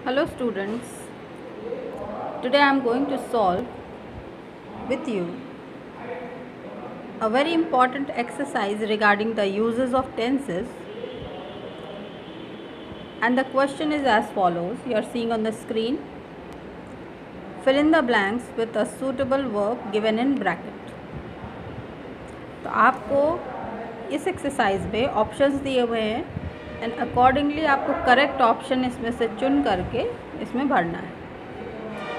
Hello students, today I am going to solve with you a very important exercise regarding the uses of tenses, and the question is as follows. You are seeing on the screen. Fill in the blanks with a suitable verb given in bracket. तो आपको इस exercise में options दिए हुए हैं and accordingly आपको correct option इसमें से चुन करके इसमें भरना है.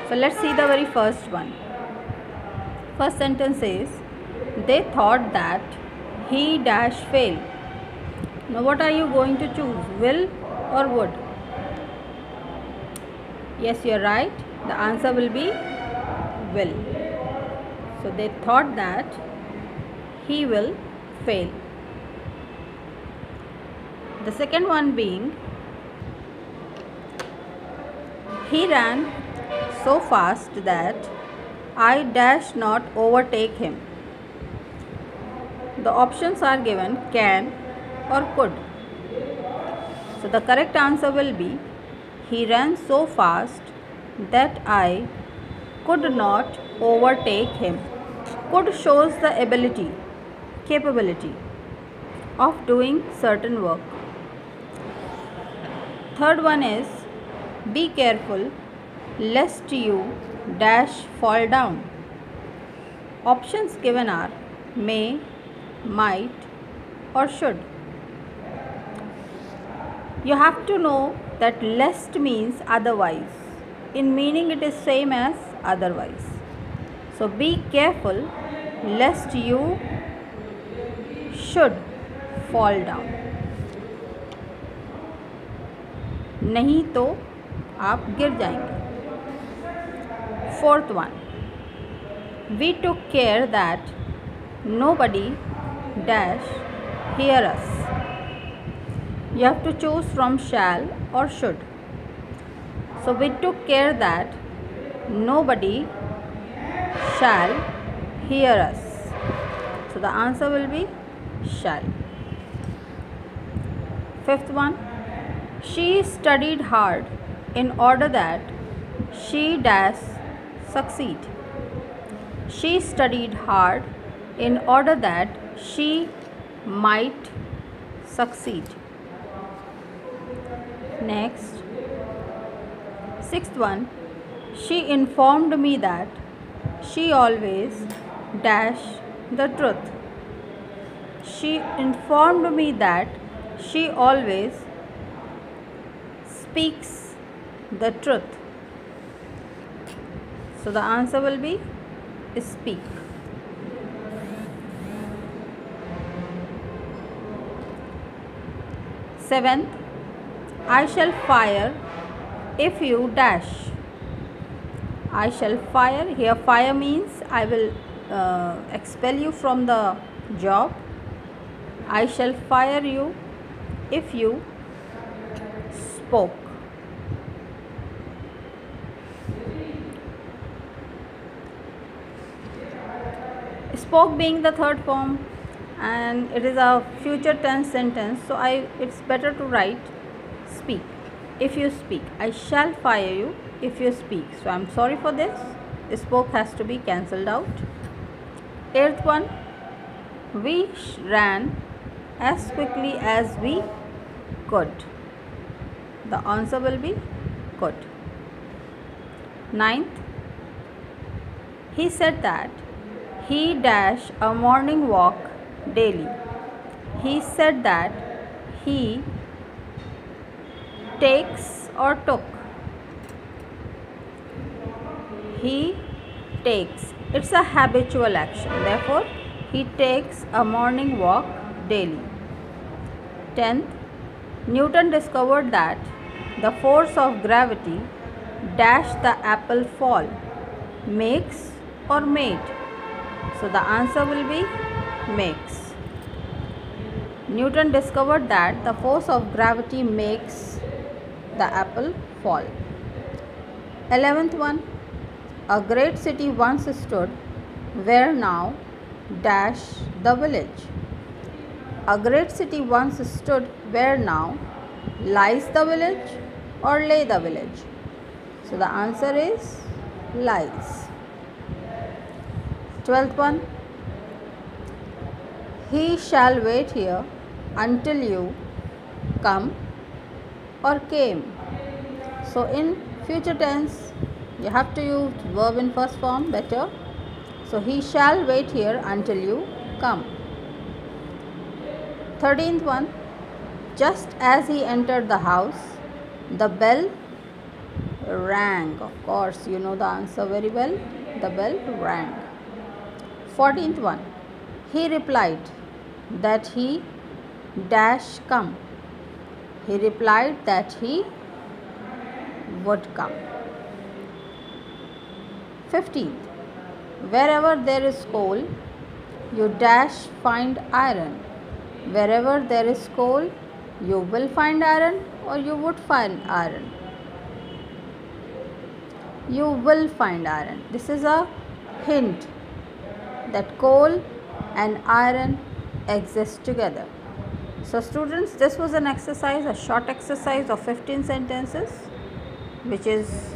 So let's see the very first one. First sentence is, they thought that he dash fail. Now what are you going to choose, will or would? Yes, you are right. The answer will be will. So they thought that he will fail. The second one being, he ran so fast that I dash not overtake him. The options are given can or could. So the correct answer will be, he ran so fast that I could not overtake him. Could shows the ability, capability of doing certain work. Third one is, be careful lest you dash fall down. Options given are may, might or should. You have to know that lest means otherwise. In meaning it is same as otherwise. So be careful lest you should fall down. नहीं तो आप गिर जाएंगे. Fourth one, we took care that nobody dash hear us. You have to choose from shall or should. So we took care that nobody shall hear us. So the answer will be shall. Fifth one, she studied hard in order that she dash succeed. She studied hard in order that she might succeed. Next, sixth one, she informed me that she always dash the truth. She informed me that she always speaks the truth. So the answer will be speak. Seventh, I shall fire if you dash. I shall fire. Here fire means I will expel you from the job. I shall fire you if you spoke. Spoke being the third form, and it is a future tense sentence, so it's better to write speak. If you speak, I shall fire you if you speak. So I'm sorry for this. Spoke has to be cancelled out. Eighth one, we ran as quickly as we could. The answer will be could. Ninth, he said that he dash a morning walk daily. He said that he takes or took. He takes. It's a habitual action. Therefore, he takes a morning walk daily. 10th, Newton discovered that the force of gravity dash the apple fall. Makes or made. So the answer will be makes. Newton discovered that the force of gravity makes the apple fall. 11th one, a great city once stood where now dash the village. A great city once stood where now lies the village or lay the village. So the answer is lies. 12th one. He shall wait here until you come or came. So in future tense, you have to use verb in first form better. So he shall wait here until you come. 13th one. Just as he entered the house, the bell rang. Of course, you know the answer very well. The bell rang. 14th one. He replied that he dash come. He replied that he would come. 15th. Wherever there is coal, you dash find iron. Wherever there is coal, you will find iron or you would find iron. You will find iron. This is a hint that coal and iron exist together. So students, this was an exercise, a short exercise of 15 sentences, which is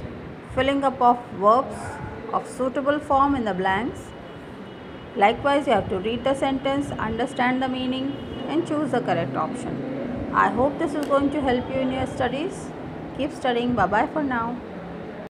filling up of verbs of suitable form in the blanks. Likewise, you have to read the sentence, understand the meaning and choose the correct option. I hope this is going to help you in your studies. Keep studying. Bye bye for now.